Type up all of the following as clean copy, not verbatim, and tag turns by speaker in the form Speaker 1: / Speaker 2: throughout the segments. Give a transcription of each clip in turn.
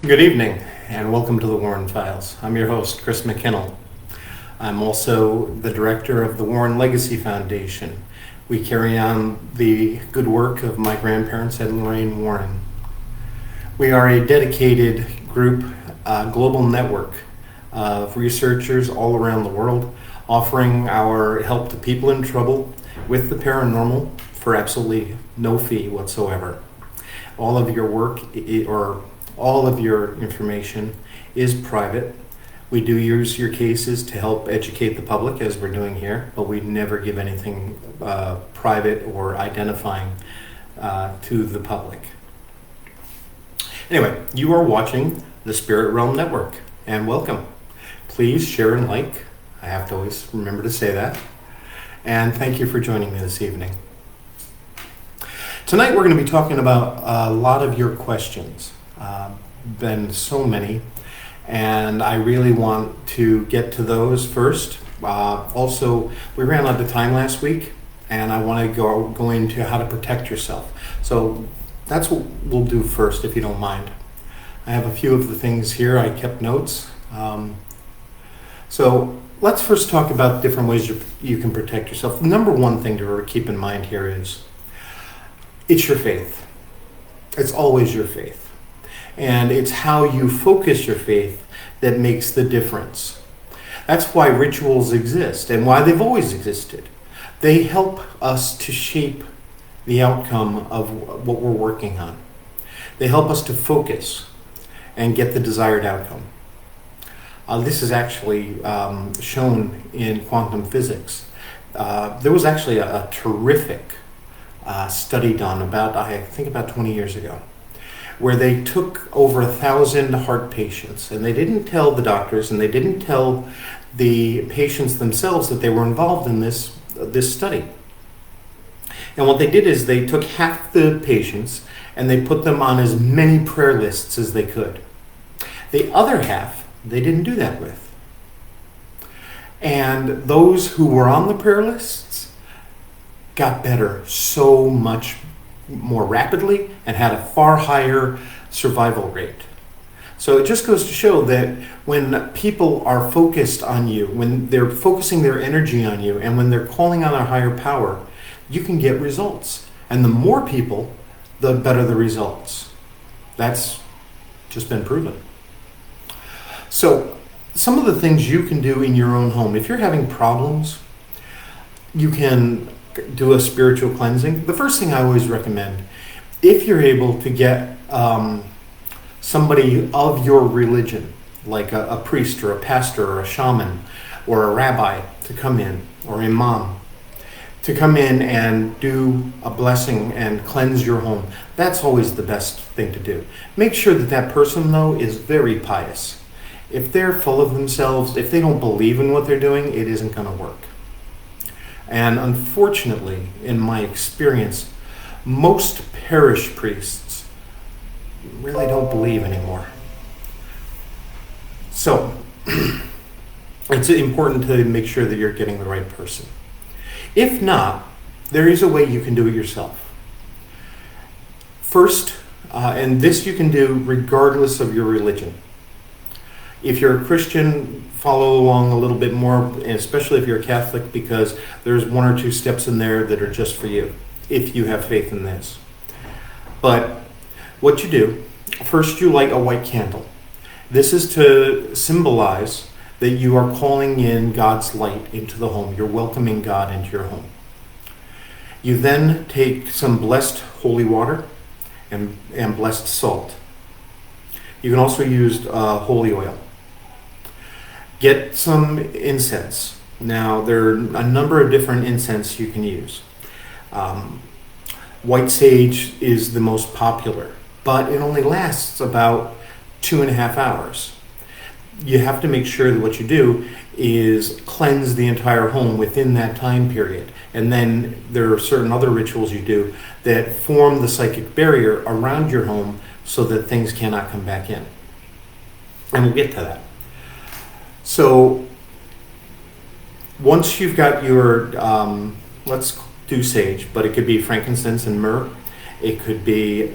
Speaker 1: Good evening, and welcome to the Warren Files. I'm your host, Chris McKinnell. I'm also the director of the Warren Legacy Foundation. We carry on the good work of my grandparents, Ed and Lorraine Warren. We are a dedicated group, global network of researchers all around the world, offering our help to people in trouble with the paranormal for absolutely no fee whatsoever. All of your work, or all of your information, is private. We do use your cases to help educate the public, as we're doing here, but we never give anything private or identifying to the public. Anyway, you are watching the Spirit Realm Network, and welcome. Please share and like. I have to always remember to say that. And thank you for joining me this evening. Tonight we're going to be talking about a lot of your questions. Been so many, and I really want to get to those first. Also, we ran out of time last week, and I want to go into how to protect yourself. So that's what we'll do first, if you don't mind. I have a few of the things here. I kept notes. So let's first talk about different ways you can protect yourself. The number one thing to keep in mind here is it's your faith. It's always your faith. And it's how you focus your faith that makes the difference. That's why rituals exist and why they've always existed. They help us to shape the outcome of what we're working on. They help us to focus and get the desired outcome. This is actually shown in quantum physics. There was actually a terrific study done about 20 years ago, where they took over 1,000 heart patients, and they didn't tell the doctors and they didn't tell the patients themselves that they were involved in this study. And what they did is they took half the patients and they put them on as many prayer lists as they could. The other half, they didn't do that with. And those who were on the prayer lists got better so much more rapidly and had a far higher survival rate. So it just goes to show that when people are focused on you, when they're focusing their energy on you, and when they're calling on a higher power, you can get results. And the more people, the better the results. That's just been proven. So some of the things you can do in your own home, if you're having problems, you can do a spiritual cleansing. The first thing I always recommend, if you're able to get somebody of your religion, like a priest or a pastor or a shaman or a rabbi to come in, or imam, to come in and do a blessing and cleanse your home, that's always the best thing to do. Make sure that person, though, is very pious. If they're full of themselves, if they don't believe in what they're doing, it isn't going to work. And unfortunately, in my experience, most parish priests really don't believe anymore. So it's important to make sure that you're getting the right person. If not, there is a way you can do it yourself. First, and this you can do regardless of your religion. If you're a Christian, follow along a little bit more, and especially if you're a Catholic, because there's one or two steps in there that are just for you, if you have faith in this. But what you do, first you light a white candle. This is to symbolize that you are calling in God's light into the home. You're welcoming God into your home. You then take some blessed holy water and blessed salt. You can also use holy oil. Get some incense. Now, there are a number of different incense you can use. White sage is the most popular, but it only lasts about 2.5 hours. You have to make sure that what you do is cleanse the entire home within that time period. And then there are certain other rituals you do that form the psychic barrier around your home so that things cannot come back in. And we'll get to that. So once you've got your, let's do sage, but it could be frankincense and myrrh. It could be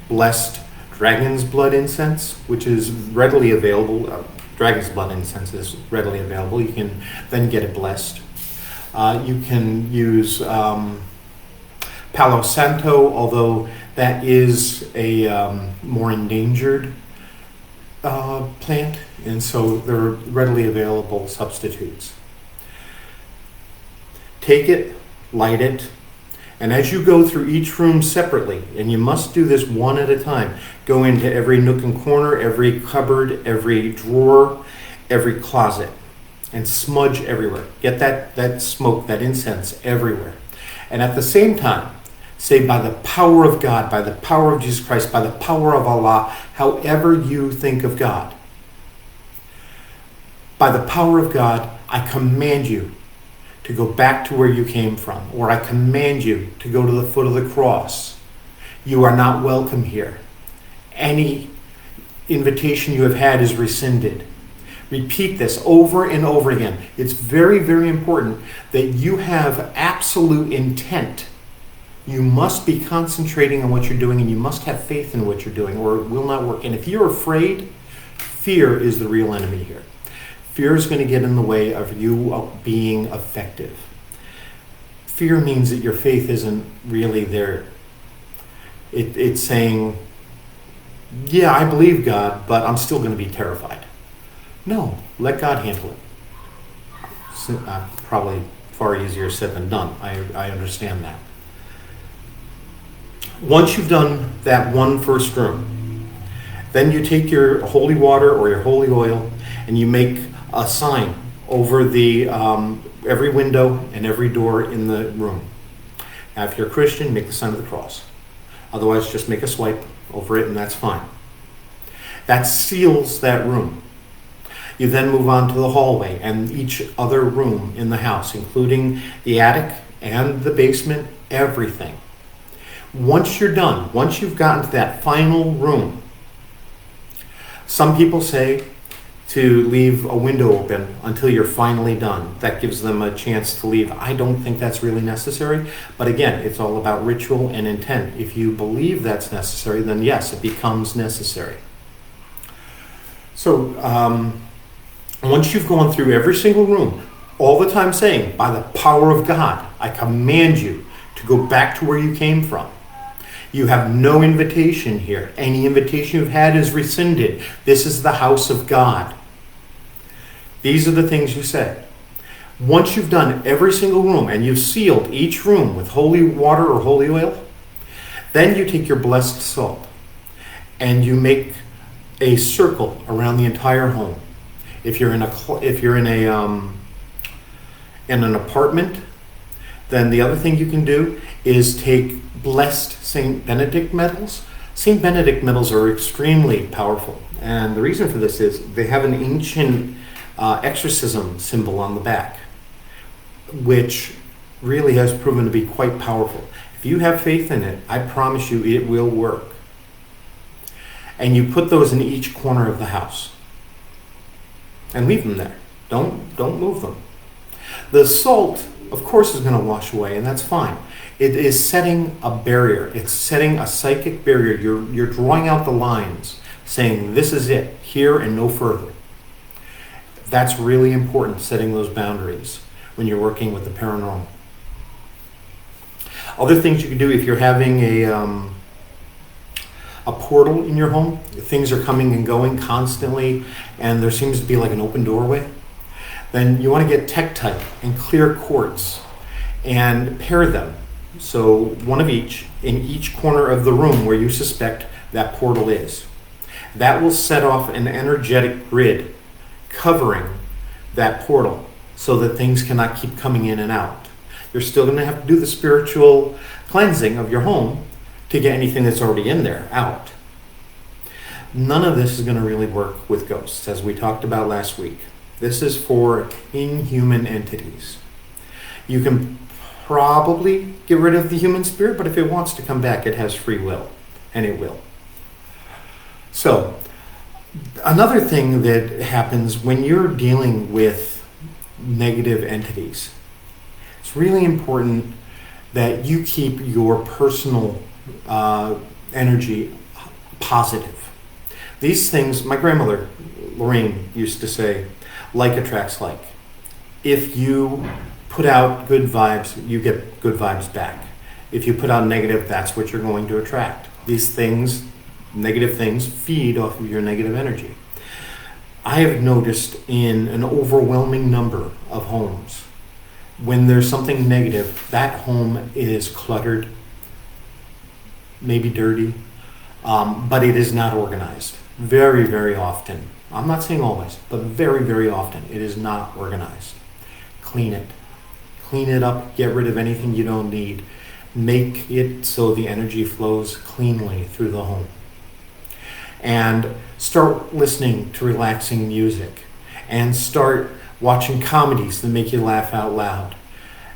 Speaker 1: blessed dragon's blood incense, which is readily available. Dragon's blood incense is readily available. You can then get it blessed. You can use Palo Santo, although that is a more endangered plant, and so there are readily available substitutes. Take it, light it, and as you go through each room separately, and you must do this one at a time, go into every nook and corner, every cupboard, every drawer, every closet, and smudge everywhere. Get that smoke, that incense everywhere. And at the same time, say, by the power of God, by the power of Jesus Christ, by the power of Allah, however you think of God, by the power of God, I command you to go back to where you came from, or I command you to go to the foot of the cross. You are not welcome here. Any invitation you have had is rescinded. Repeat this over and over again. It's very, very important that you have absolute intent. You must be concentrating on what you're doing, and you must have faith in what you're doing, or it will not work. And if you're afraid, fear is the real enemy here. Fear is going to get in the way of you being effective. Fear means that your faith isn't really there. It's saying, yeah, I believe God, but I'm still going to be terrified. No, let God handle it. Probably far easier said than done. I understand that. Once you've done that one first room, then you take your holy water or your holy oil and you make a sign over the every window and every door in the room. Now, if you're a Christian, make the sign of the cross. Otherwise, just make a swipe over it and that's fine. That seals that room. You then move on to the hallway and each other room in the house, including the attic and the basement, everything. Once you're done, once you've gotten to that final room, some people say to leave a window open until you're finally done. That gives them a chance to leave. I don't think that's really necessary, but again, it's all about ritual and intent. If you believe that's necessary, then yes, it becomes necessary. So once you've gone through every single room, all the time saying, by the power of God, I command you to go back to where you came from. You have no invitation here. Any invitation you've had is rescinded. This is the house of God. These are the things you say. Once you've done every single room and you've sealed each room with holy water or holy oil, then you take your blessed salt and you make a circle around the entire home. If you're in an apartment, then the other thing you can do is take blessed St. Benedict Medals. St. Benedict Medals are extremely powerful, and the reason for this is they have an ancient exorcism symbol on the back, which really has proven to be quite powerful. If you have faith in it, I promise you it will work. And you put those in each corner of the house and leave them there. Don't move them. The salt, of course, is going to wash away, and that's fine. It is setting a barrier. It's setting a psychic barrier. You're drawing out the lines, saying this is it, here and no further. That's really important, setting those boundaries when you're working with the paranormal. Other things you can do if you're having a portal in your home, things are coming and going constantly, and there seems to be like an open doorway, then you want to get Tektite and clear quartz and pair them. So one of each in each corner of the room where you suspect that portal is. That will set off an energetic grid covering that portal so that things cannot keep coming in and out. You're still going to have to do the spiritual cleansing of your home to get anything that's already in there out. None of this is going to really work with ghosts, as we talked about last week. This is for inhuman entities. You can probably get rid of the human spirit, but if it wants to come back, it has free will, and it will. So, another thing that happens when you're dealing with negative entities, it's really important that you keep your personal energy positive. These things, my grandmother, Lorraine, used to say, like attracts like. If you put out good vibes, you get good vibes back. If you put out negative, that's what you're going to attract. These things, negative things, feed off of your negative energy. I have noticed in an overwhelming number of homes, when there's something negative, that home is cluttered, maybe dirty, but it is not organized. Very, very often. I'm not saying always, but very, very often it is not organized. Clean it. Clean it up. Get rid of anything you don't need. Make it so the energy flows cleanly through the home. And start listening to relaxing music. And start watching comedies that make you laugh out loud.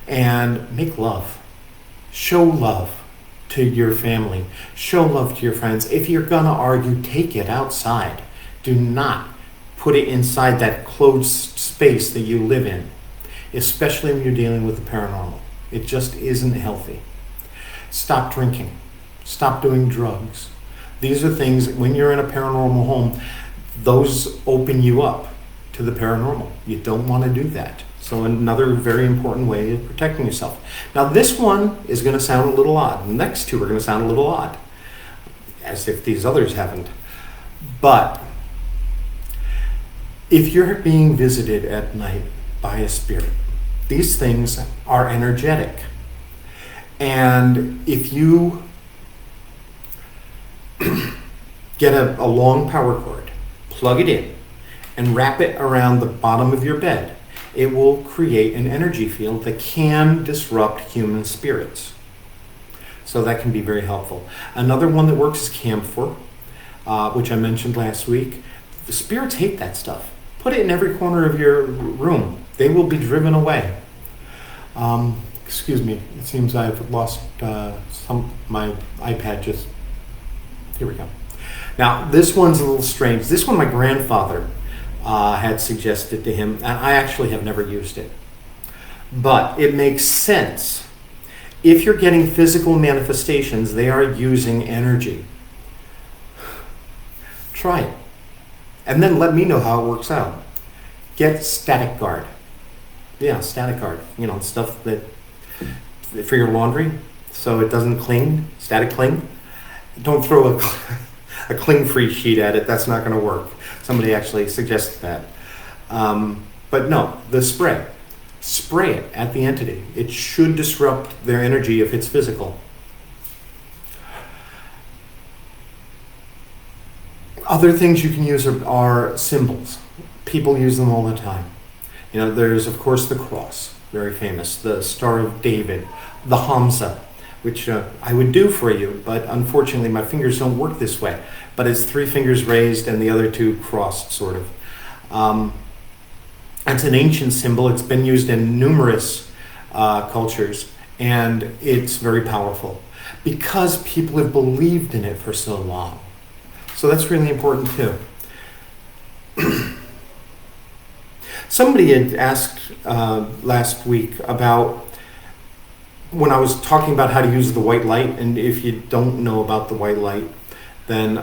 Speaker 1: And make love. Show love to your family. Show love to your friends. If you're gonna argue, take it outside. Do not put it inside that closed space that you live in, especially when you're dealing with the paranormal. It just isn't healthy. Stop drinking. Stop doing drugs. These are things, when you're in a paranormal home, those open you up to the paranormal. You don't want to do that. So another very important way of protecting yourself. Now this one is going to sound a little odd. The next two are going to sound a little odd, as if these others haven't. But if you're being visited at night by a spirit, these things are energetic. And if you get a long power cord, plug it in, and wrap it around the bottom of your bed, it will create an energy field that can disrupt human spirits. So that can be very helpful. Another one that works is camphor, which I mentioned last week. The spirits hate that stuff. Put it in every corner of your room. They will be driven away. Excuse me, it seems I've lost my iPad just, here we go. Now, this one's a little strange. This one my grandfather had suggested to him, and I actually have never used it. But it makes sense. If you're getting physical manifestations, they are using energy. Try it. And then let me know how it works out. Get static guard. Yeah, static guard. You know, stuff that for your laundry so it doesn't cling, static cling. Don't throw a cling-free sheet at it. That's not going to work. Somebody actually suggested that. But no, the spray. Spray it at the entity. It should disrupt their energy if it's physical. Other things you can use are symbols. People use them all the time. You know, there's of course the cross, very famous, the Star of David, the Hamza, which I would do for you, but unfortunately my fingers don't work this way. But it's 3 fingers raised and the other 2 crossed, sort of. It's an ancient symbol. It's been used in numerous cultures, and it's very powerful because people have believed in it for so long. So that's really important too. Somebody had asked last week about when I was talking about how to use the white light, and if you don't know about the white light, then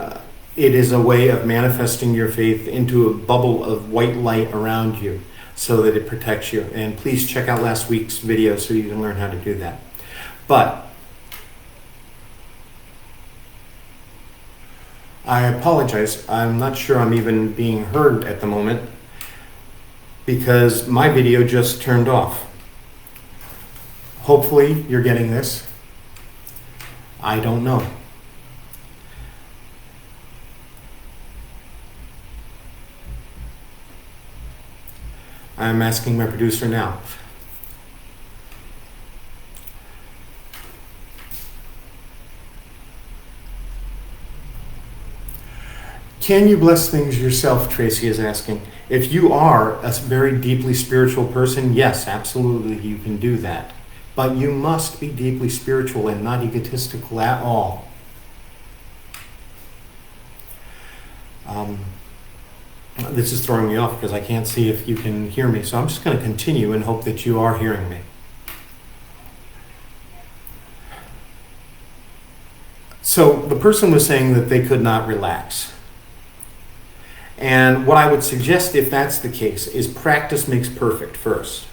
Speaker 1: it is a way of manifesting your faith into a bubble of white light around you so that it protects you. And please check out last week's video so you can learn how to do that. But I apologize. I'm not sure I'm even being heard at the moment because my video just turned off. Hopefully you're getting this. I don't know. I'm asking my producer now. Can you bless things yourself, Tracy is asking. If you are a very deeply spiritual person, yes, absolutely you can do that. But you must be deeply spiritual and not egotistical at all. This is throwing me off because I can't see if you can hear me, so I'm just going to continue and hope that you are hearing me. So the person was saying that they could not relax. And what I would suggest, if that's the case, is practice makes perfect first.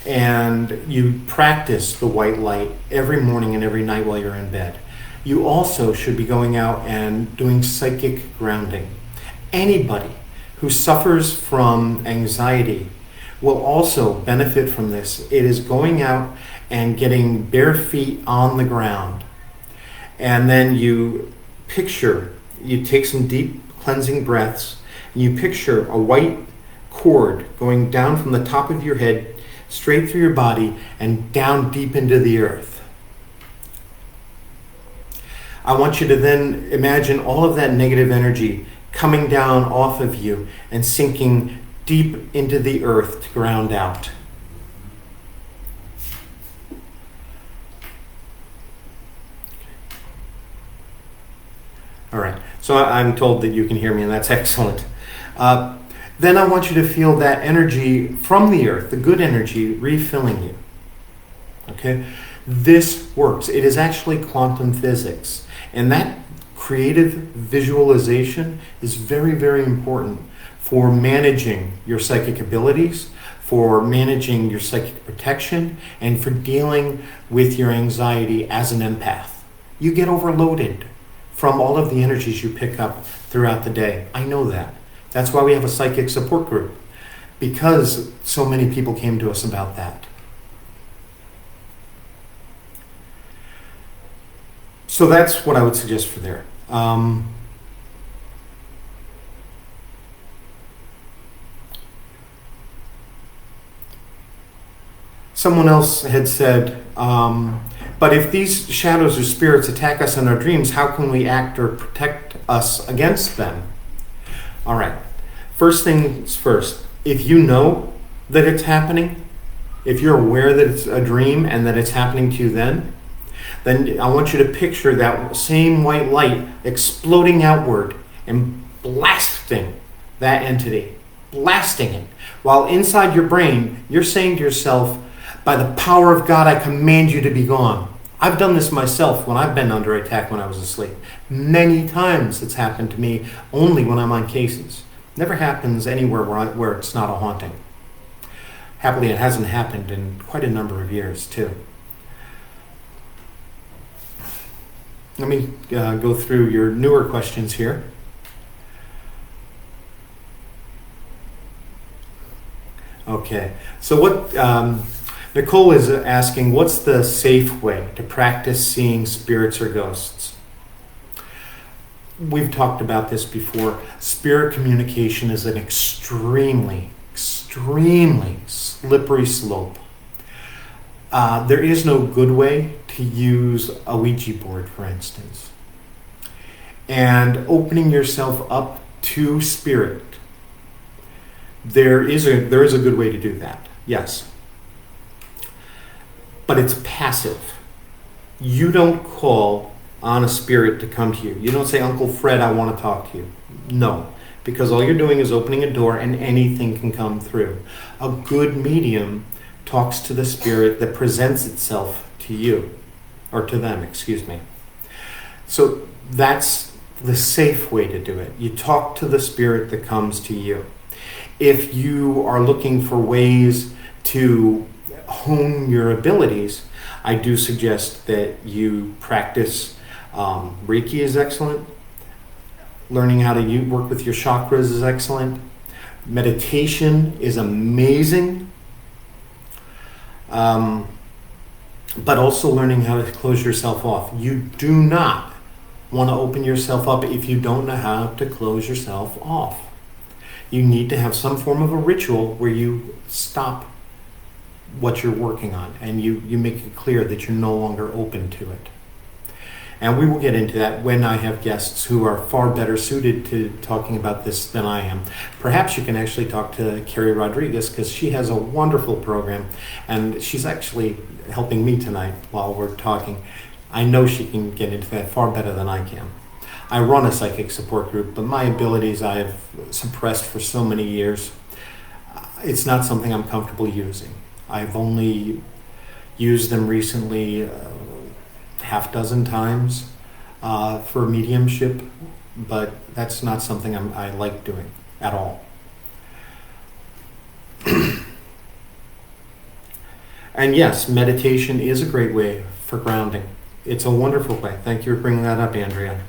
Speaker 1: And you practice the white light every morning and every night while you're in bed. You also should be going out and doing psychic grounding. Anybody who suffers from anxiety will also benefit from this. It is going out and getting bare feet on the ground. And then you take some deep cleansing breaths, and you picture a white cord going down from the top of your head straight through your body and down deep into the earth. I want you to then imagine all of that negative energy coming down off of you and sinking deep into the earth to ground out. All right, so I'm told that you can hear me, and that's excellent. Then I want you to feel that energy from the earth, the good energy, refilling you. Okay? This works. It is actually quantum physics. And that creative visualization is very, very important for managing your psychic abilities, for managing your psychic protection, and for dealing with your anxiety as an empath. You get overloaded from all of the energies you pick up throughout the day. I know that. That's why we have a psychic support group, because so many people came to us about that. So that's what I would suggest for there. Someone else had said, but if these shadows or spirits attack us in our dreams, how can we act or protect us against them? All right. First things first. If you know that it's happening, if you're aware that it's a dream and that it's happening to you then I want you to picture that same white light exploding outward and blasting that entity, blasting it. While inside your brain, you're saying to yourself, by the power of God, I command you to be gone. I've done this myself when I've been under attack when I was asleep. Many times it's happened to me only when I'm on cases. Never happens anywhere where it's not a haunting. Happily, it hasn't happened in quite a number of years, too. Let me go through your newer questions here. Okay, so what Nicole is asking, what's the safe way to practice seeing spirits or ghosts? We've talked about this before. Spirit communication is an extremely slippery slope. There is no good way to use a Ouija board, for instance. And opening yourself up to spirit, there is a good way to do that, yes. But it's passive. You don't call on a spirit to come to you. You don't say, Uncle Fred, I want to talk to you. No, because all you're doing is opening a door and anything can come through. A good medium talks to the spirit that presents itself to you, or to them, excuse me. So that's the safe way to do it. You talk to the spirit that comes to you. If you are looking for ways to hone your abilities, I do suggest that you practice. Reiki is excellent. Learning how to work with your chakras is excellent. Meditation is amazing. But also learning how to close yourself off. You do not want to open yourself up if you don't know how to close yourself off. You need to have some form of a ritual where you stop what you're working on and you make it clear that you're no longer open to it. And we will get into that when I have guests who are far better suited to talking about this than I am. Perhaps you can actually talk to Carrie Rodriguez, because she has a wonderful program, and she's actually helping me tonight while we're talking. I know she can get into that far better than I can. I run a psychic support group, but my abilities I have suppressed for so many years. It's not something I'm comfortable using. I've only used them recently half dozen times. for mediumship, but that's not something I like doing at all. And yes, meditation is a great way for grounding. It's a wonderful way. Thank you for bringing that up, Andrea.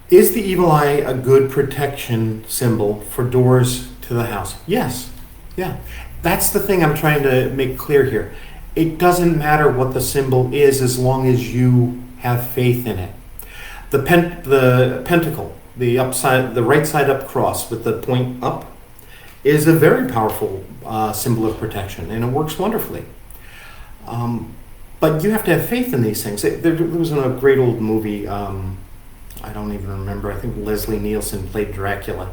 Speaker 1: Is the evil eye a good protection symbol for doors to the house? Yes. Yeah. That's the thing I'm trying to make clear here. It doesn't matter what the symbol is as long as you have faith in it. The pentacle, the right side up cross with the point up, is a very powerful symbol of protection, and it works wonderfully. But you have to have faith in these things. There was a great old movie, I don't even remember, I think Leslie Nielsen played Dracula,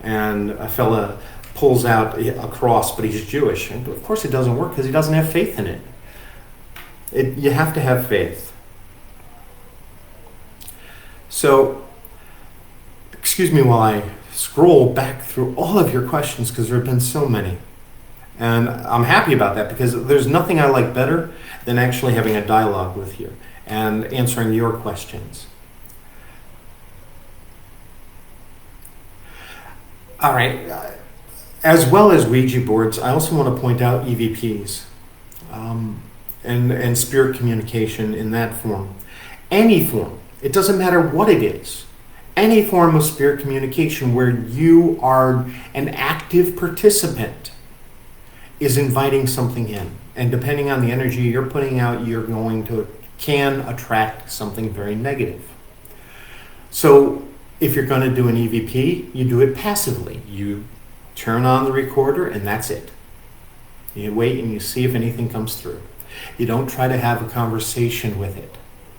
Speaker 1: and a fella pulls out a cross, but he's Jewish. And of course it doesn't work because he doesn't have faith in it. You have to have faith. So, excuse me while I scroll back through all of your questions because there have been so many. And I'm happy about that because there's nothing I like better than actually having a dialogue with you and answering your questions. All right. As well as Ouija boards, I also want to point out EVPs and spirit communication in that form. Any form. It doesn't matter what it is. Any form of spirit communication where you are an active participant is inviting something in. And depending on the energy you're putting out, can attract something very negative. So if you're going to do an EVP, you do it passively. You turn on the recorder and that's it. You wait and you see if anything comes through. You don't try to have a conversation with it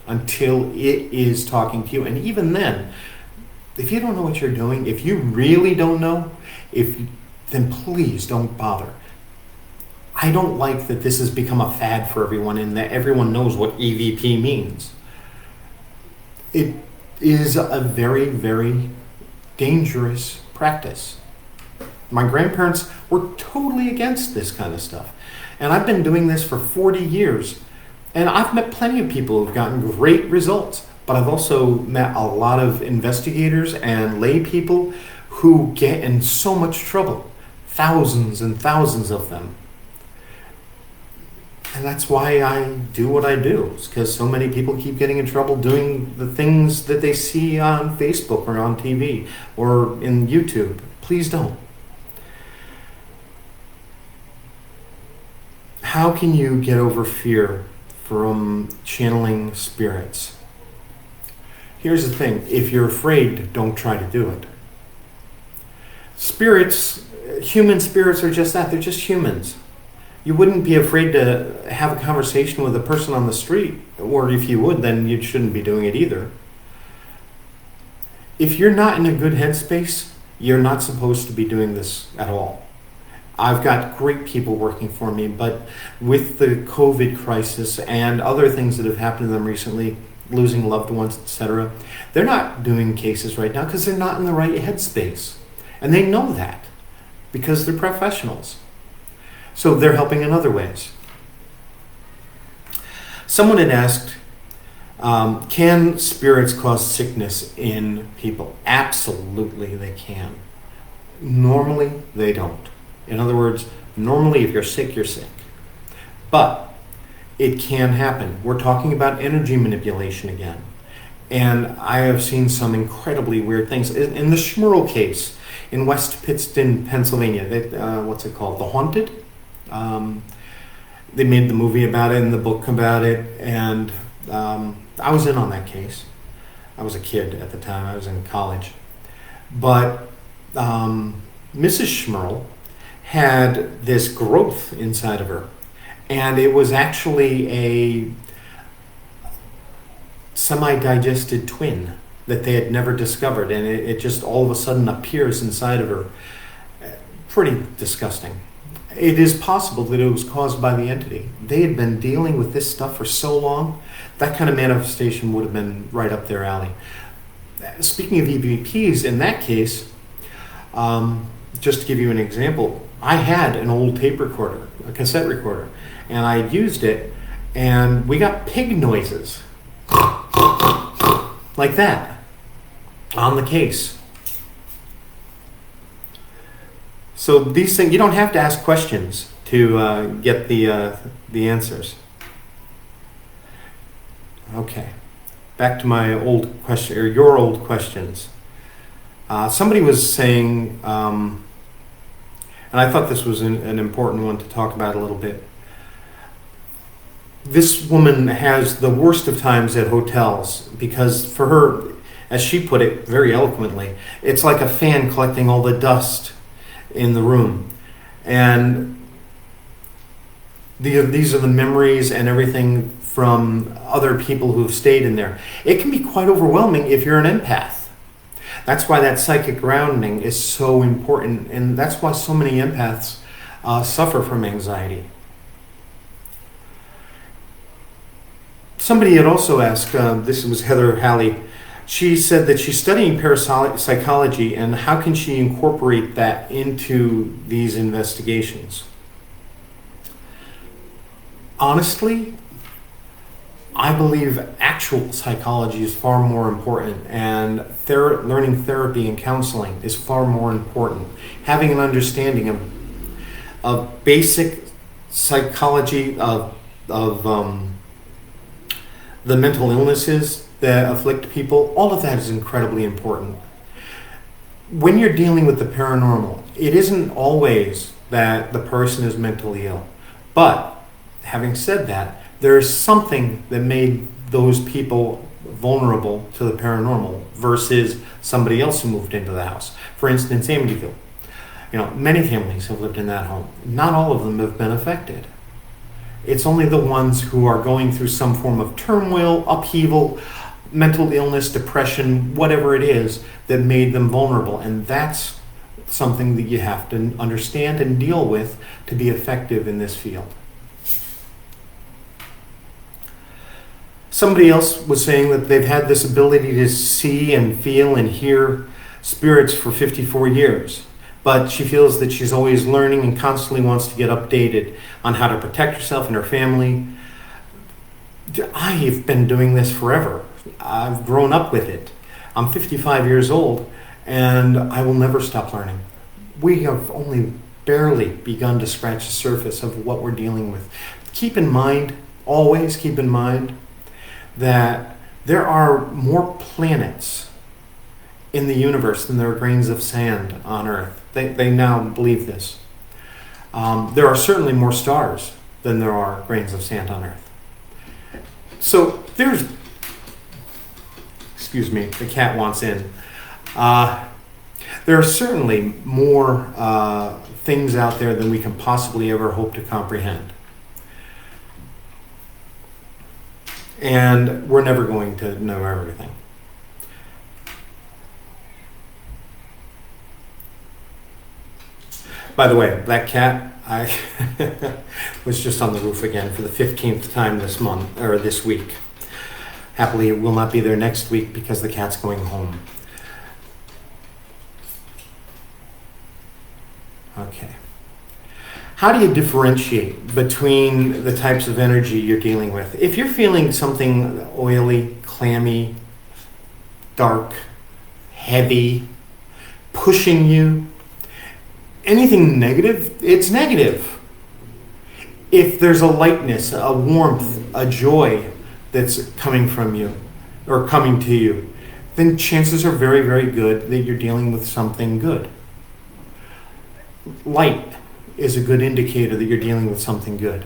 Speaker 1: until it is talking to you. And even then, if you don't know what you're doing, if you really don't know, then please don't bother. I don't like that this has become a fad for everyone and that everyone knows what EVP means. It is a very, very dangerous practice. My grandparents were totally against this kind of stuff. And I've been doing this for 40 years. And I've met plenty of people who've gotten great results. But I've also met a lot of investigators and lay people who get in so much trouble. Thousands and thousands of them. And that's why I do what I do. It's because so many people keep getting in trouble doing the things that they see on Facebook or on TV or in YouTube. Please don't. How can you get over fear from channeling spirits? Here's the thing. If you're afraid, don't try to do it. Human spirits are just that. They're just humans. You wouldn't be afraid to have a conversation with a person on the street, or if you would, then you shouldn't be doing it either. If you're not in a good headspace, you're not supposed to be doing this at all. I've got great people working for me, but with the COVID crisis and other things that have happened to them recently, losing loved ones, etc., they're not doing cases right now because they're not in the right headspace. And they know that because they're professionals. So they're helping in other ways. Someone had asked, can spirits cause sickness in people? Absolutely they can. Normally they don't. In other words, normally if you're sick, you're sick. But it can happen. We're talking about energy manipulation again. And I have seen some incredibly weird things. In the Schmerl case in West Pittston, Pennsylvania, what's it called? The Haunted? They made the movie about it and the book about it, and I was in on that case. I was a kid at the time. I was in college. But Mrs. Schmerl had this growth inside of her, and it was actually a semi-digested twin that they had never discovered, and it just all of a sudden appears inside of her. Pretty disgusting. It is possible that it was caused by the entity. They had been dealing with this stuff for so long, that kind of manifestation would have been right up their alley. Speaking of EVPs, in that case, just to give you an example, I had an old tape recorder, a cassette recorder, and I used it, and we got pig noises. like that, on the case. So these things, you don't have to ask questions to get the answers. Okay, back to my old question, or your old questions. Somebody was saying, and I thought this was an important one to talk about a little bit. This woman has the worst of times at hotels because for her, as she put it very eloquently, it's like a fan collecting all the dust in the room. And these are the memories and everything from other people who've stayed in there. It can be quite overwhelming if you're an empath. That's why that psychic grounding is so important, and that's why so many empaths suffer from anxiety. Somebody had also asked, this was Heather Halley, she said that she's studying parapsychology and how can she incorporate that into these investigations? Honestly, I believe actual psychology is far more important, and learning therapy and counseling is far more important. Having an understanding of basic psychology of the mental illnesses that afflict people, all of that is incredibly important. When you're dealing with the paranormal, it isn't always that the person is mentally ill. But having said that, there's something that made those people vulnerable to the paranormal versus somebody else who moved into the house. For instance, Amityville. Many families have lived in that home. Not all of them have been affected. It's only the ones who are going through some form of turmoil, upheaval, mental illness, depression, whatever it is, that made them vulnerable. And that's something that you have to understand and deal with to be effective in this field. Somebody else was saying that they've had this ability to see and feel and hear spirits for 54 years. But she feels that she's always learning and constantly wants to get updated on how to protect herself and her family. I've been doing this forever. I've grown up with it. I'm 55 years old, and I will never stop learning. We have only barely begun to scratch the surface of what we're dealing with. Always keep in mind, that there are more planets in the universe than there are grains of sand on Earth. They now believe this. There are certainly more stars than there are grains of sand on Earth. So excuse me, the cat wants in. There are certainly more things out there than we can possibly ever hope to comprehend. And we're never going to know everything. By the way, that cat, I was just on the roof again for the 15th time this month, or this week. Happily, it will not be there next week because the cat's going home. Okay. How do you differentiate between the types of energy you're dealing with? If you're feeling something oily, clammy, dark, heavy, pushing you, anything negative, it's negative. If there's a lightness, a warmth, a joy that's coming from you or coming to you, then chances are very, very good that you're dealing with something good. Light is a good indicator that you're dealing with something good.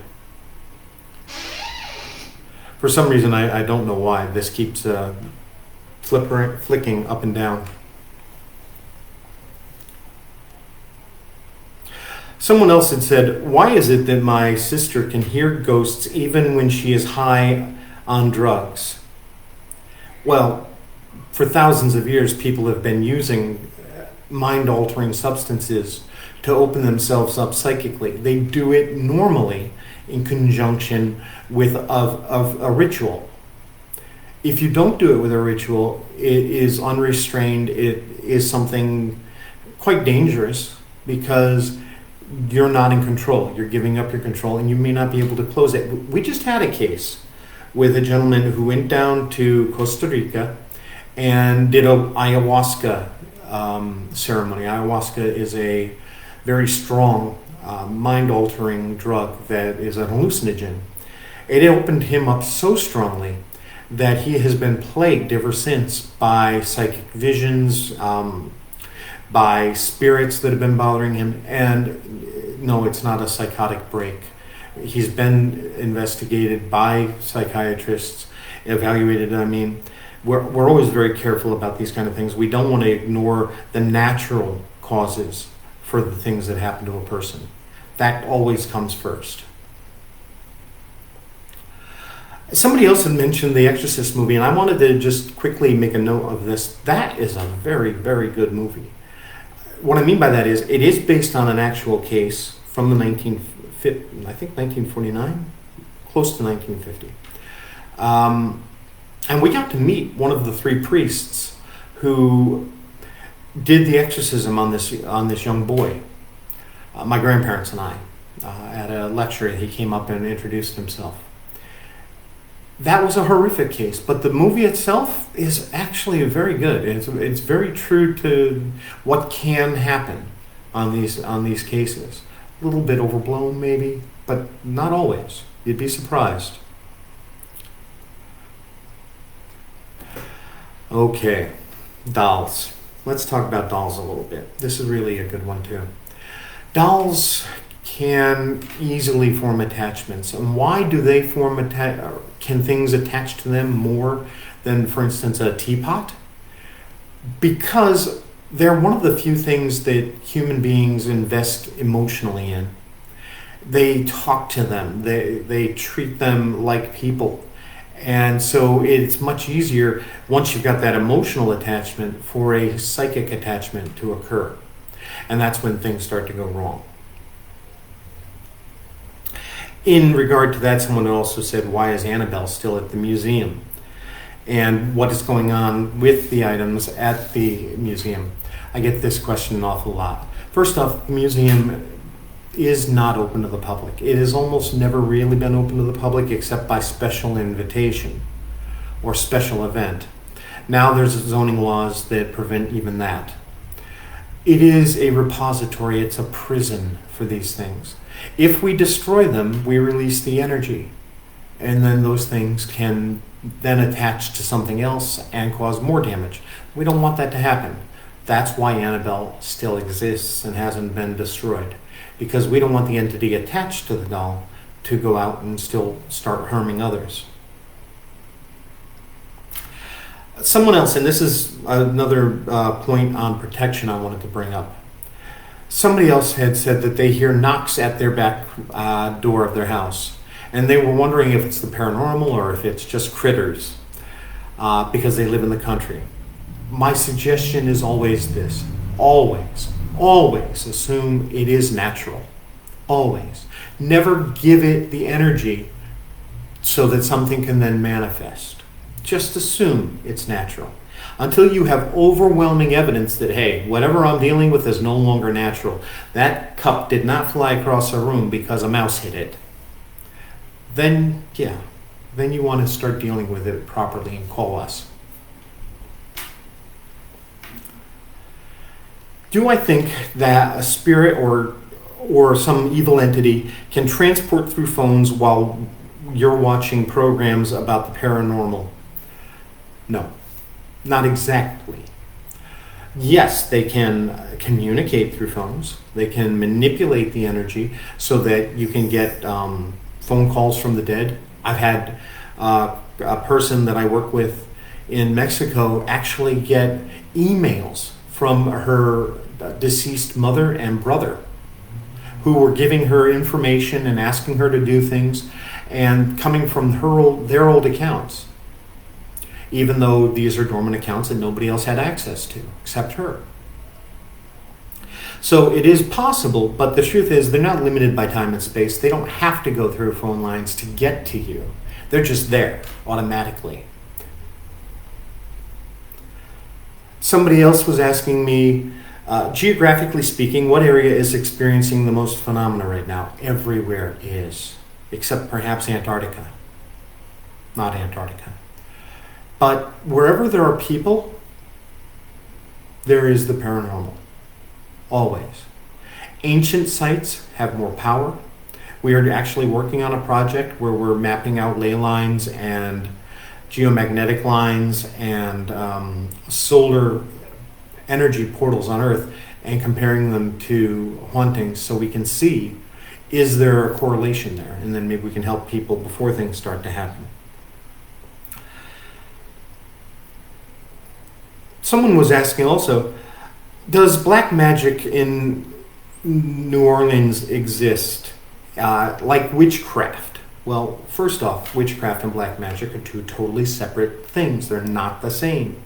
Speaker 1: For some reason, I don't know why, this keeps flicking up and down. Someone else had said, why is it that my sister can hear ghosts even when she is high on drugs? Well, for thousands of years, people have been using mind-altering substances to open themselves up psychically. They do it normally in conjunction with a ritual. If you don't do it with a ritual, it is unrestrained. It is something quite dangerous because you're not in control. You're giving up your control and you may not be able to close it. We just had a case with a gentleman who went down to Costa Rica and did a ayahuasca ceremony. Ayahuasca is a very strong, mind-altering drug that is an hallucinogen. It opened him up so strongly that he has been plagued ever since by psychic visions, by spirits that have been bothering him. And no, it's not a psychotic break. He's been investigated by psychiatrists, evaluated. I mean, we're always very careful about these kind of things. We don't want to ignore the natural causes for the things that happen to a person. That always comes first. Somebody else had mentioned the Exorcist movie, and I wanted to just quickly make a note of this. That is a very, very good movie. What I mean by that is it is based on an actual case from the 1949, close to 1950. And we got to meet one of the three priests who did the exorcism on this young boy. My grandparents and I, at a lecture, he came up and introduced himself. That was a horrific case, but the movie itself is actually very good. It's very true to what can happen on these cases. A little bit overblown maybe, but not always. You'd be surprised. Okay, dolls. Let's talk about dolls a little bit. This is really a good one too. Dolls can easily form attachments. And why do they form can things attach to them more than, for instance, a teapot? Because they're one of the few things that human beings invest emotionally in. They talk to them. They treat them like people. And so it's much easier, once you've got that emotional attachment, for a psychic attachment to occur. And that's when things start to go wrong. In regard to that, someone also said, why is Annabelle still at the museum? And what is going on with the items at the museum? I get this question an awful lot. First off, the museum is not open to the public. It has almost never really been open to the public except by special invitation or special event. Now there's zoning laws that prevent even that. It is a repository, it's a prison for these things. If we destroy them, we release the energy, and then those things can then attach to something else and cause more damage. We don't want that to happen. That's why Annabelle still exists and hasn't been destroyed, because we don't want the entity attached to the doll to go out and still start harming others. Someone else, and this is another point on protection I wanted to bring up. Somebody else had said that they hear knocks at their back door of their house, and they were wondering if it's the paranormal or if it's just critters, because they live in the country. My suggestion is always this: always assume it is natural. Always. Never give it the energy so that something can then manifest. Just assume it's natural. Until you have overwhelming evidence that, hey, whatever I'm dealing with is no longer natural. That cup did not fly across a room because a mouse hit it. Then you want to start dealing with it properly and call us. Do I think that a spirit or some evil entity can transport through phones while you're watching programs about the paranormal? No. Not exactly. Yes, they can communicate through phones. They can manipulate the energy so that you can get phone calls from the dead. I've had a person that I work with in Mexico actually get emails from her deceased mother and brother who were giving her information and asking her to do things, and coming from their old accounts, even though these are dormant accounts that nobody else had access to except her. So it is possible, but the truth is they're not limited by time and space. They don't have to go through phone lines to get to you. They're just there automatically. Somebody else was asking me, geographically speaking, what area is experiencing the most phenomena right now? Everywhere is, except perhaps Antarctica. Not Antarctica. But wherever there are people, there is the paranormal. Always. Ancient sites have more power. We are actually working on a project where we're mapping out ley lines and geomagnetic lines and solar energy portals on Earth and comparing them to hauntings so we can see, is there a correlation there? And then maybe we can help people before things start to happen. Someone was asking also, does black magic in New Orleans exist? Like witchcraft? Well, first off, witchcraft and black magic are two totally separate things. They're not the same.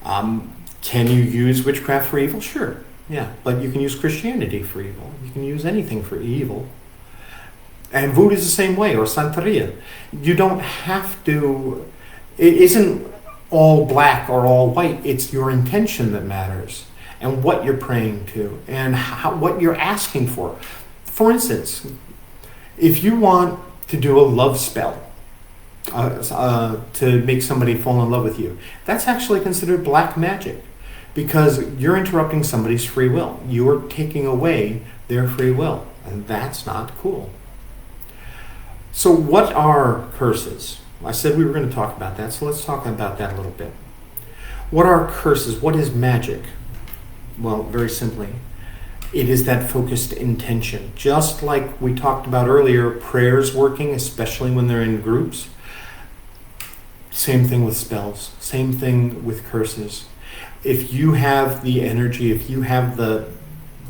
Speaker 1: Can you use witchcraft for evil? Sure, yeah. But you can use Christianity for evil. You can use anything for evil. And voodoo is the same way, or Santeria. You don't have to... It isn't all black or all white. It's your intention that matters, and what you're praying to, and what you're asking for. For instance, if you want to do a love spell to make somebody fall in love with you, that's actually considered black magic, because you're interrupting somebody's free will. You're taking away their free will, and that's not cool. So what are curses? I said we were going to talk about that, so let's talk about that a little bit. What are curses? What is magic? Well, very simply, it is that focused intention. Just like we talked about earlier, prayers working, especially when they're in groups. Same thing with spells. Same thing with curses. If you have the energy, if you have the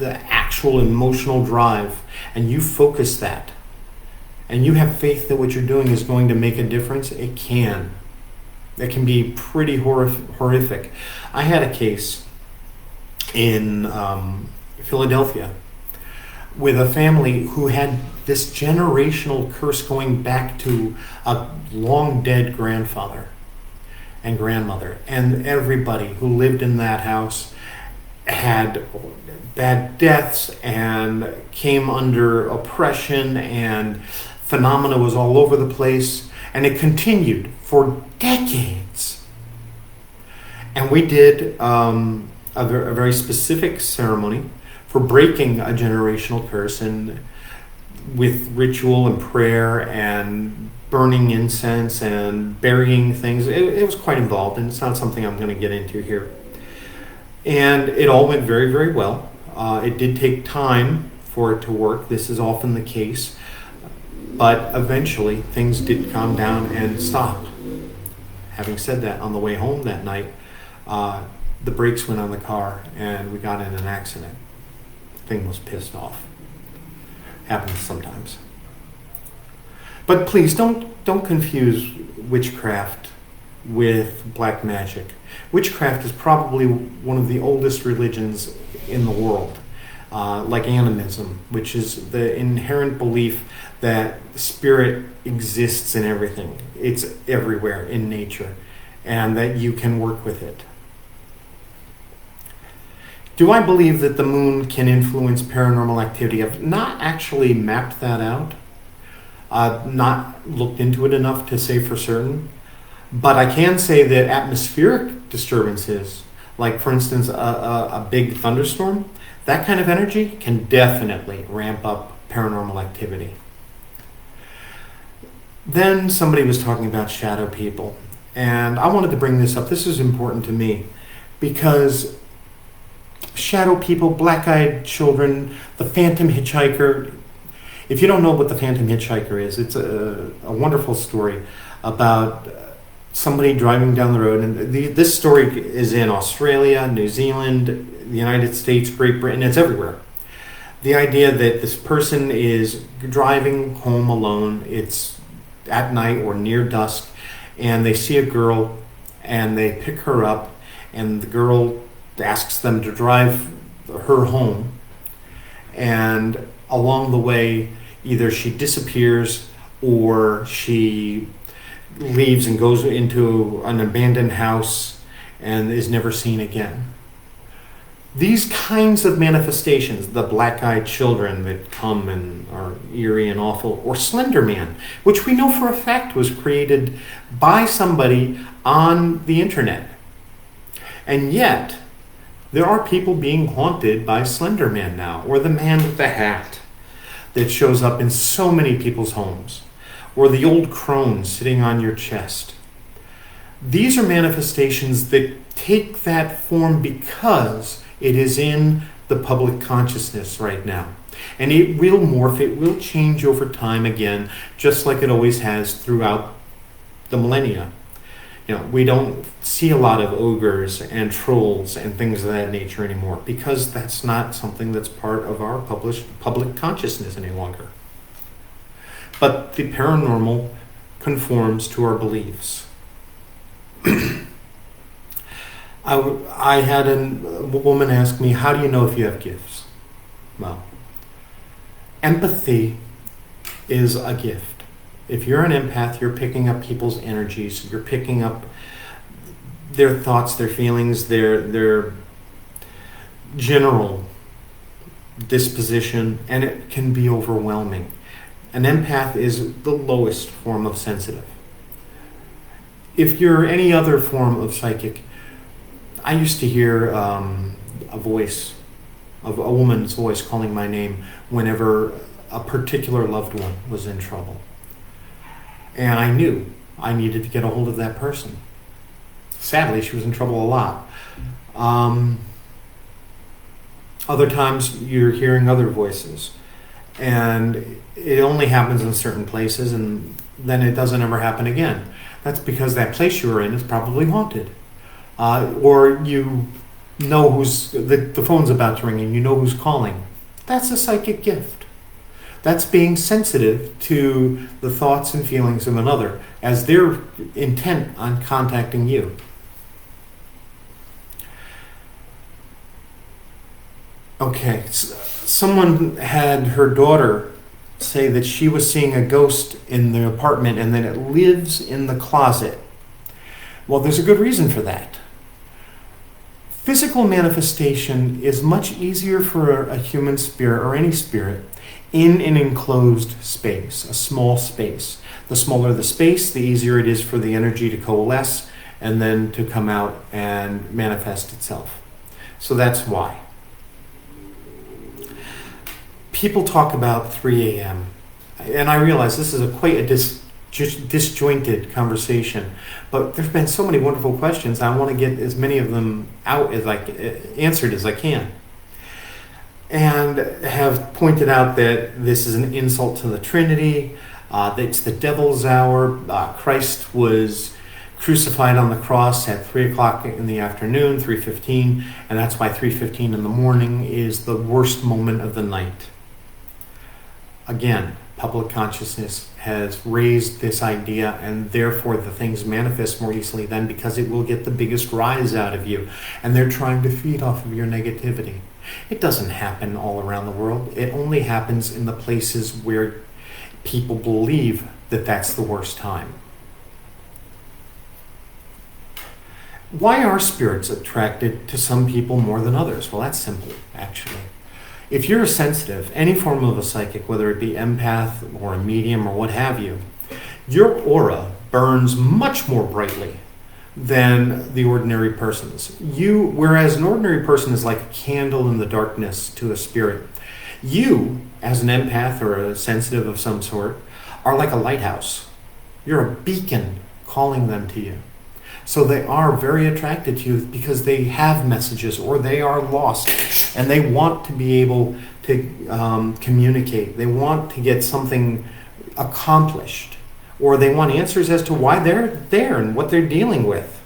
Speaker 1: actual emotional drive, and you focus that, and you have faith that what you're doing is going to make a difference, it can. It can be pretty horrific. I had a case in Philadelphia with a family who had this generational curse going back to a long dead grandfather and grandmother, and everybody who lived in that house had bad deaths and came under oppression, and phenomena was all over the place, and it continued for decades. And we did a very specific ceremony for breaking a generational curse, and with ritual and prayer and burning incense and burying things. It was quite involved, and it's not something I'm going to get into here. And it all went very, very well. It did take time for it to work. This is often the case. But eventually, things did calm down and stop. Having said that, on the way home that night, the brakes went on the car and we got in an accident. The thing was pissed off. Happens sometimes. But please don't confuse witchcraft with black magic. Witchcraft is probably one of the oldest religions in the world, like animism, which is the inherent belief that spirit exists in everything. It's everywhere in nature, and that you can work with it. Do I believe that the moon can influence paranormal activity? I've not actually mapped that out. I've not looked into it enough to say for certain. But I can say that atmospheric disturbances, like for instance a big thunderstorm, that kind of energy can definitely ramp up paranormal activity. Then somebody was talking about shadow people, and I wanted to bring this up. This is important to me because shadow people, black-eyed children, the Phantom Hitchhiker. If you don't know what the Phantom Hitchhiker is, it's a wonderful story about somebody driving down the road. And this story is in Australia, New Zealand, the United States, Great Britain. It's everywhere. The idea that this person is driving home alone. It's at night or near dusk, and they see a girl, and they pick her up, and the girl asks them to drive her home, and along the way either she disappears or she leaves and goes into an abandoned house and is never seen again. These kinds of manifestations, the black-eyed children that come and are eerie and awful, or Slender Man, which we know for a fact was created by somebody on the internet. And yet, there are people being haunted by Slender Man now, or the man with the hat that shows up in so many people's homes, or the old crone sitting on your chest. These are manifestations that take that form because it is in the public consciousness right now. And it will morph, it will change over time again, just like it always has throughout the millennia. We don't see a lot of ogres and trolls and things of that nature anymore because that's not something that's part of our public consciousness any longer. But the paranormal conforms to our beliefs. I had a woman ask me, how do you know if you have gifts? Well, empathy is a gift. If you're an empath, you're picking up people's energies. You're picking up their thoughts, their feelings, their general disposition, and it can be overwhelming. An empath is the lowest form of sensitive. If you're any other form of psychic, I used to hear a voice, of a woman's voice calling my name whenever a particular loved one was in trouble. And I knew I needed to get a hold of that person. Sadly, she was in trouble a lot. Other times you're hearing other voices. And it only happens in certain places, and then it doesn't ever happen again. That's because that place you were in is probably haunted. Or you know the phone's about to ring and you know who's calling. That's a psychic gift. That's being sensitive to the thoughts and feelings of another as they're intent on contacting you. Okay, someone had her daughter say that she was seeing a ghost in the apartment and that it lives in the closet. Well, there's a good reason for that. Physical manifestation is much easier for a human spirit or any spirit in an enclosed space, a small space. The smaller the space, the easier it is for the energy to coalesce and then to come out and manifest itself. So that's why. People talk about 3 a.m. And I realize this is quite a disjointed conversation, but there's been so many wonderful questions. I want to get as many of them out answered as I can. And have pointed out that this is an insult to the Trinity, that it's the devil's hour. Christ was crucified on the cross at 3 o'clock in the afternoon, 3:15, and that's why 3:15 in the morning is the worst moment of the night. Again, public consciousness has raised this idea, and therefore the things manifest more easily then because it will get the biggest rise out of you, and they're trying to feed off of your negativity. It doesn't happen all around the world. It only happens in the places where people believe that that's the worst time. Why are spirits attracted to some people more than others? Well, that's simple, actually. If you're a sensitive, any form of a psychic, whether it be empath or a medium or what have you, your aura burns much more brightly than the ordinary person's. Whereas an ordinary person is like a candle in the darkness to a spirit, you, as an empath or a sensitive of some sort, are like a lighthouse. You're a beacon calling them to you. So they are very attracted to you because they have messages or they are lost and they want to be able to communicate. They want to get something accomplished, or they want answers as to why they're there and what they're dealing with.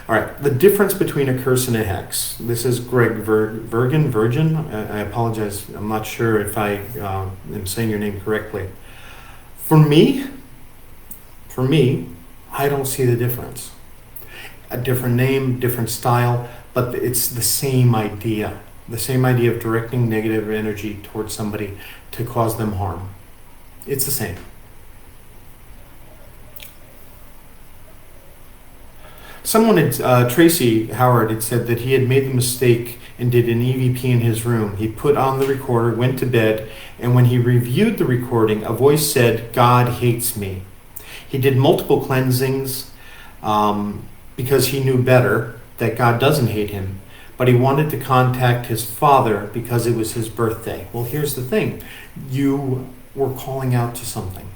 Speaker 1: All right, the difference between a curse and a hex. This is Greg Virgin. I apologize. I'm not sure if I am saying your name correctly. For me, I don't see the difference. A different name, different style, but it's the same idea. The same idea of directing negative energy towards somebody to cause them harm. It's the same. Someone had, Tracy Howard had said that he had made the mistake and did an EVP in his room. He put on the recorder, went to bed, and when he reviewed the recording, a voice said, "God hates me." He did multiple cleansings because he knew better that God doesn't hate him, but he wanted to contact his father because it was his birthday. Well, here's the thing. You were calling out to something,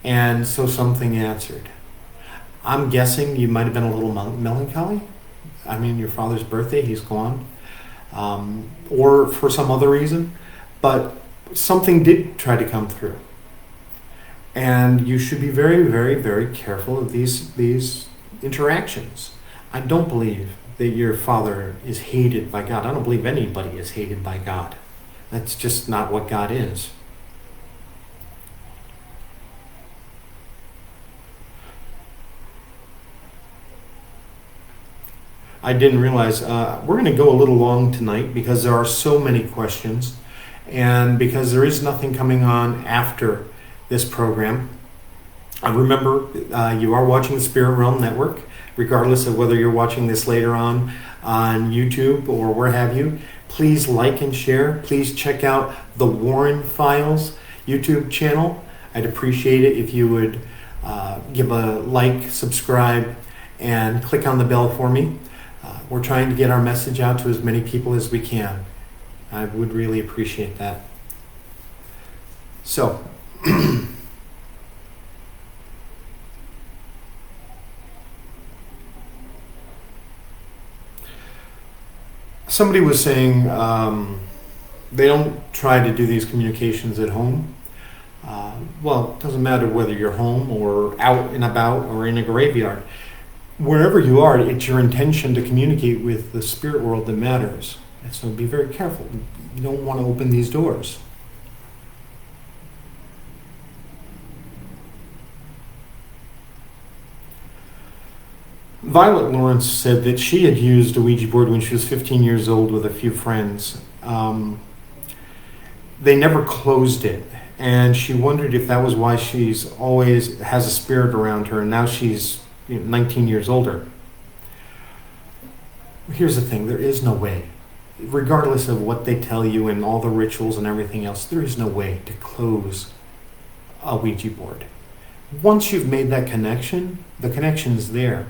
Speaker 1: and so something answered. I'm guessing you might have been a little melancholy. I mean, your father's birthday, he's gone. Or for some other reason. But something did try to come through. And you should be very, very, very careful of these interactions. I don't believe that your father is hated by God. I don't believe anybody is hated by God. That's just not what God is. I didn't realize we're going to go a little long tonight because there are so many questions and because there is nothing coming on after this program. Remember, you are watching the Spirit Realm Network, regardless of whether you're watching this later on YouTube or where have you. Please like and share. Please check out the Warren Files YouTube channel. I'd appreciate it if you would give a like, subscribe, and click on the bell for me. We're trying to get our message out to as many people as we can. I would really appreciate that. So, somebody was saying they don't try to do these communications at home. Well, it doesn't matter whether you're home or out and about or in a graveyard. Wherever you are, it's your intention to communicate with the spirit world that matters. And so be very careful. You don't want to open these doors. Violet Lawrence said that she had used a Ouija board when she was 15 years old with a few friends. They never closed it. And she wondered if that was why she's always has a spirit around her. And now she's 19 years older. Here's the thing, there is no way, regardless of what they tell you and all the rituals and everything else, there is no way to close a Ouija board. Once you've made that connection, the connection's there.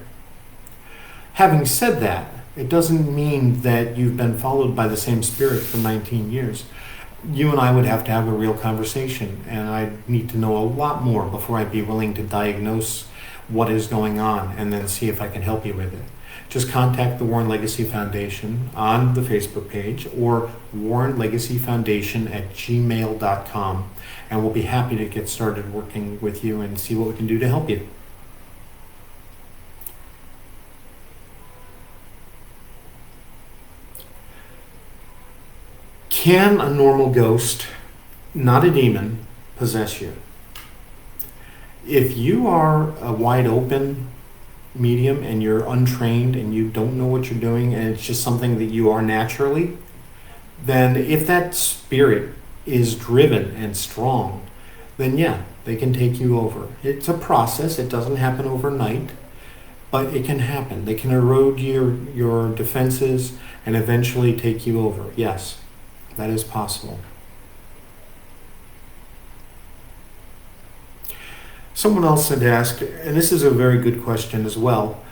Speaker 1: Having said that, it doesn't mean that you've been followed by the same spirit for 19 years. You and I would have to have a real conversation, and I'd need to know a lot more before I'd be willing to diagnose what is going on and then see if I can help you with it. Just contact the Warren Legacy Foundation on the Facebook page or warrenlegacyfoundation@gmail.com, and we'll be happy to get started working with you and see what we can do to help you. Can a normal ghost, not a demon, possess you? If you are a wide open medium and you're untrained and you don't know what you're doing and it's just something that you are naturally, then if that spirit is driven and strong, then yeah, they can take you over. It's a process. It doesn't happen overnight, but it can happen. They can erode your defenses and eventually take you over. Yes, that is possible. Someone else had asked, and this is a very good question as well,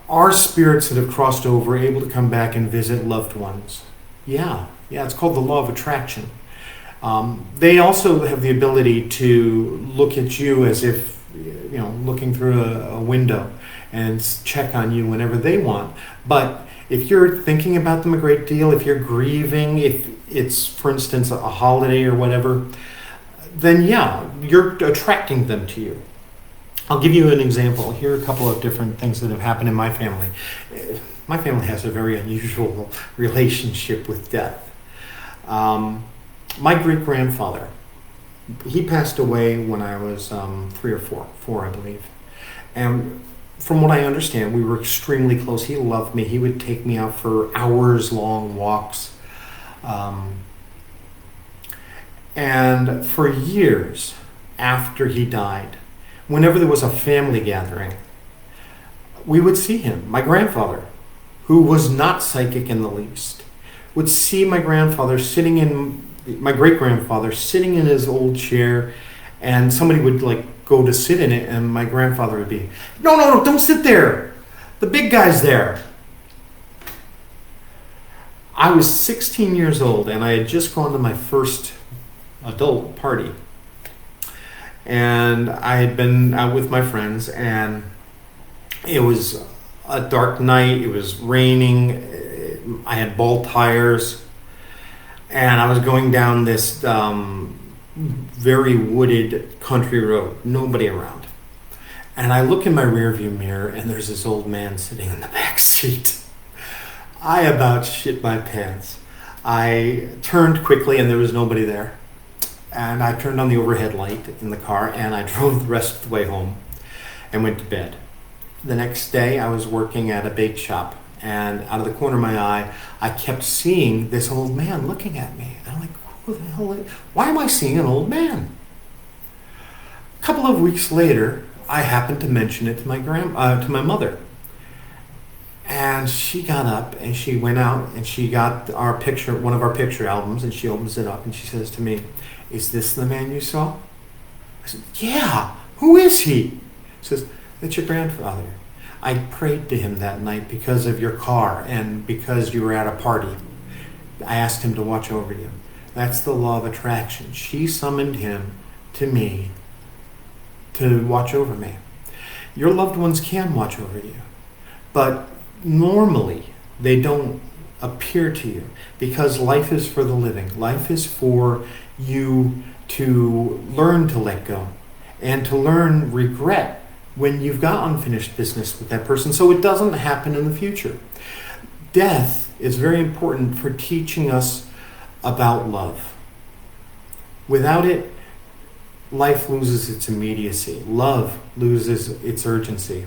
Speaker 1: are spirits that have crossed over able to come back and visit loved ones? Yeah, it's called the law of attraction. They also have the ability to look at you as if, looking through a window and check on you whenever they want. But if you're thinking about them a great deal, if you're grieving, if it's, for instance, a holiday or whatever, then yeah, you're attracting them to you. I'll give you an example. Here are a couple of different things that have happened in my family. My family has a very unusual relationship with death. My great-grandfather, he passed away when I was 3 or 4, I believe. And from what I understand, we were extremely close. He loved me. He would take me out for hours-long walks. And for years after he died, whenever there was a family gathering, we would see him. My grandfather, who was not psychic in the least, would see my grandfather sitting in, my great-grandfather sitting in his old chair, and somebody would like go to sit in it, and my grandfather would be, no, don't sit there. The big guy's there. I was 16 years old, and I had just gone to my first adult party. And I had been out with my friends, and it was a dark night. It was raining. I had bald tires, and I was going down this very wooded country road, nobody around. And I look in my rearview mirror, and there's this old man sitting in the back seat. I about shit my pants. I turned quickly, and there was nobody there. And I turned on the overhead light in the car, and I drove the rest of the way home and went to bed. The next day, I was working at a bake shop, and out of the corner of my eye, I kept seeing this old man looking at me. And I'm like, who the hell why am I seeing an old man? A couple of weeks later, I happened to mention it to my mother. And she got up and she went out and she got one of our picture albums, and she opens it up and she says to me, "Is this the man you saw?" I said, "Yeah, who is he?" She says, "That's your grandfather. I prayed to him that night because of your car and because you were at a party. I asked him to watch over you." That's the law of attraction. She summoned him to me to watch over me. Your loved ones can watch over you, but normally they don't appear to you, because life is for the living. Life is for you to learn to let go and to learn regret when you've got unfinished business with that person, so it doesn't happen in the future. Death is very important for teaching us about love. Without it, life loses its immediacy. Love loses its urgency.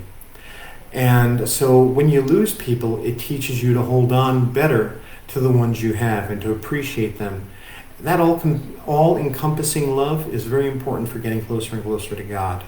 Speaker 1: And so when you lose people, it teaches you to hold on better to the ones you have and to appreciate them. That all-encompassing love is very important for getting closer and closer to God.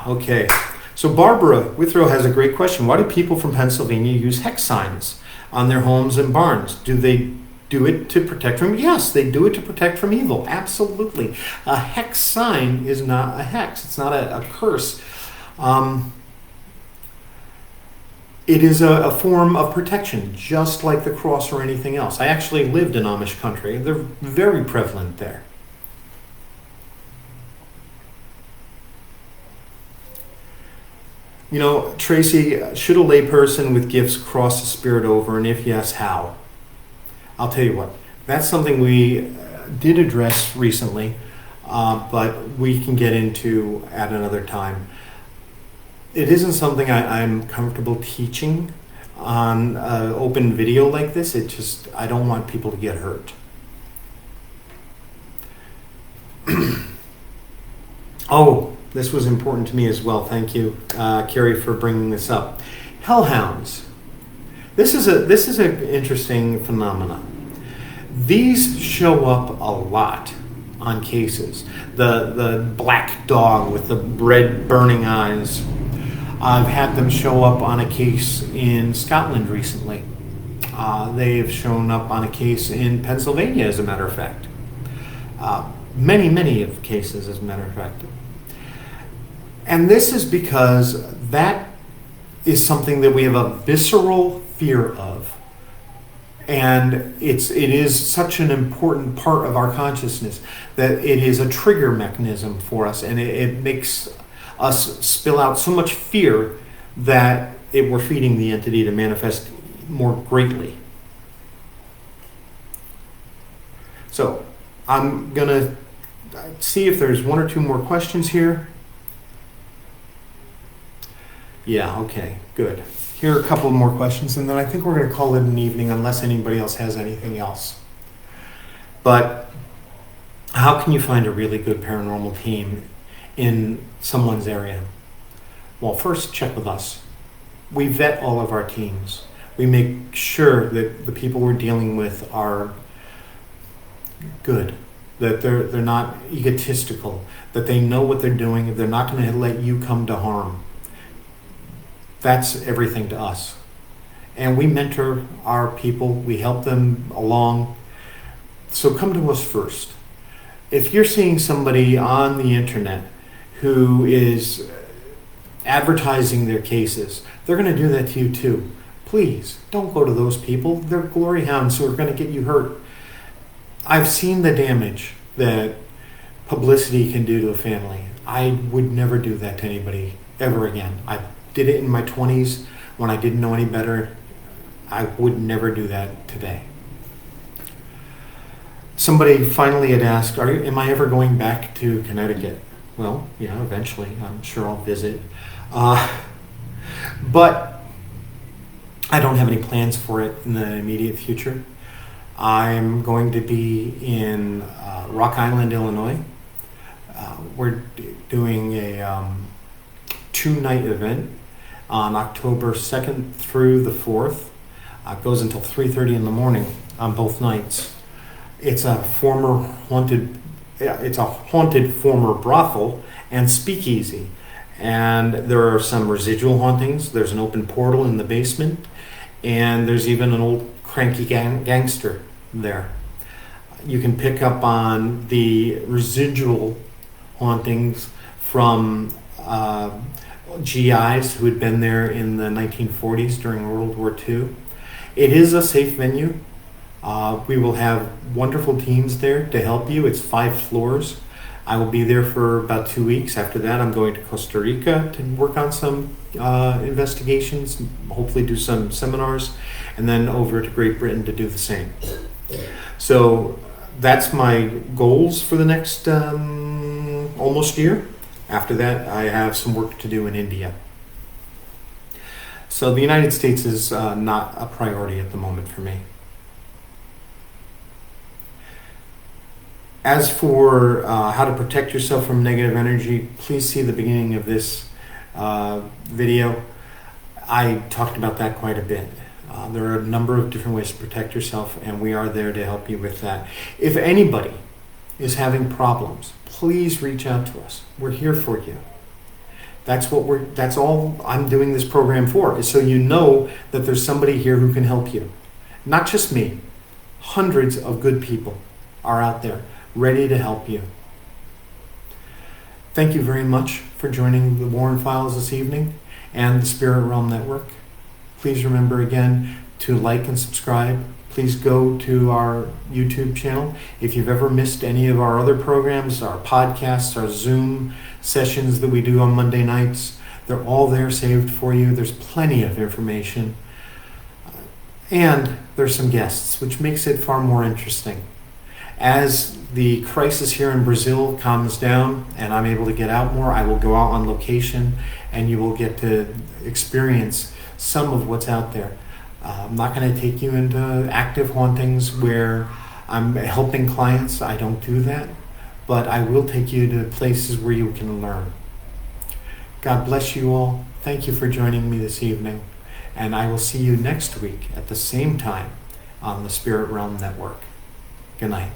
Speaker 1: Okay. So Barbara Withrow has a great question. Why do people from Pennsylvania use hex signs on their homes and barns? Do they do it to protect from? Yes, they do it to protect from evil. Absolutely. A hex sign is not a hex. It's not a curse. It is a form of protection, just like the cross or anything else. I actually lived in Amish country. They're very prevalent there. You know, Tracy, should a layperson with gifts cross the spirit over, and if yes, how? I'll tell you what, that's something we did address recently, but we can get into at another time. It isn't something I'm comfortable teaching on an open video like this. I don't want people to get hurt. Oh, this was important to me as well. Thank you, Carrie, for bringing this up. Hellhounds. This is an interesting phenomenon. These show up a lot on cases. The black dog with the red burning eyes. I've had them show up on a case in Scotland recently. They've shown up on a case in Pennsylvania, as a matter of fact. Many of cases, as a matter of fact. And this is because that is something that we have a visceral fear of. And it is such an important part of our consciousness that it is a trigger mechanism for us, and it makes us spill out so much fear that we're feeding the entity to manifest more greatly. So I'm going to see if there's one or two more questions here. Yeah, okay, good. Here are a couple more questions, and then I think we're going to call it an evening unless anybody else has anything else. But how can you find a really good paranormal team in someone's area? Well, first, check with us. We vet all of our teams. We make sure that the people we're dealing with are good, that they're not egotistical, that they know what they're doing, they're not going to let you come to harm. That's everything to us. And we mentor our people, we help them along. So come to us first. If you're seeing somebody on the internet who is advertising their cases, they're going to do that to you too. Please don't go to those people. They're glory hounds who are going to get you hurt. I've seen the damage that publicity can do to a family. I would never do that to anybody ever again. I did it in my 20s when I didn't know any better. I would never do that today. Somebody finally had asked, am I ever going back to Connecticut? Well, yeah, eventually. I'm sure I'll visit. But I don't have any plans for it in the immediate future. I'm going to be in Rock Island, Illinois. We're doing a 2-night event on October 2nd through the 4th. It goes until 3:30 in the morning on both nights. It's a haunted former brothel and speakeasy. And there are some residual hauntings. There's an open portal in the basement. And there's even an old cranky gangster there. You can pick up on the residual hauntings from GIs who had been there in the 1940s during World War II. It is a safe venue. We will have wonderful teams there to help you. It's 5 floors. I will be there for about 2 weeks. After that, I'm going to Costa Rica to work on some investigations, hopefully do some seminars, and then over to Great Britain to do the same. So that's my goals for the next almost year. After that, I have some work to do in India. So the United States is not a priority at the moment for me. As for how to protect yourself from negative energy, please see the beginning of this video. I talked about that quite a bit. There are a number of different ways to protect yourself, and we are there to help you with that. If anybody is having problems, please reach out to us. We're here for you. That's all I'm doing this program for, is so you know that there's somebody here who can help you. Not just me. Hundreds of good people are out there ready to help you. Thank you very much for joining the Warren Files this evening and the Spirit Realm Network. Please remember again to like and subscribe. Please go to our YouTube channel. If you've ever missed any of our other programs, our podcasts, our Zoom sessions that we do on Monday nights, they're all there saved for you. There's plenty of information. And there's some guests, which makes it far more interesting. As the crisis here in Brazil calms down and I'm able to get out more, I will go out on location and you will get to experience some of what's out there. I'm not going to take you into active hauntings where I'm helping clients. I don't do that. But I will take you to places where you can learn. God bless you all. Thank you for joining me this evening. And I will see you next week at the same time on the Spirit Realm Network. Good night.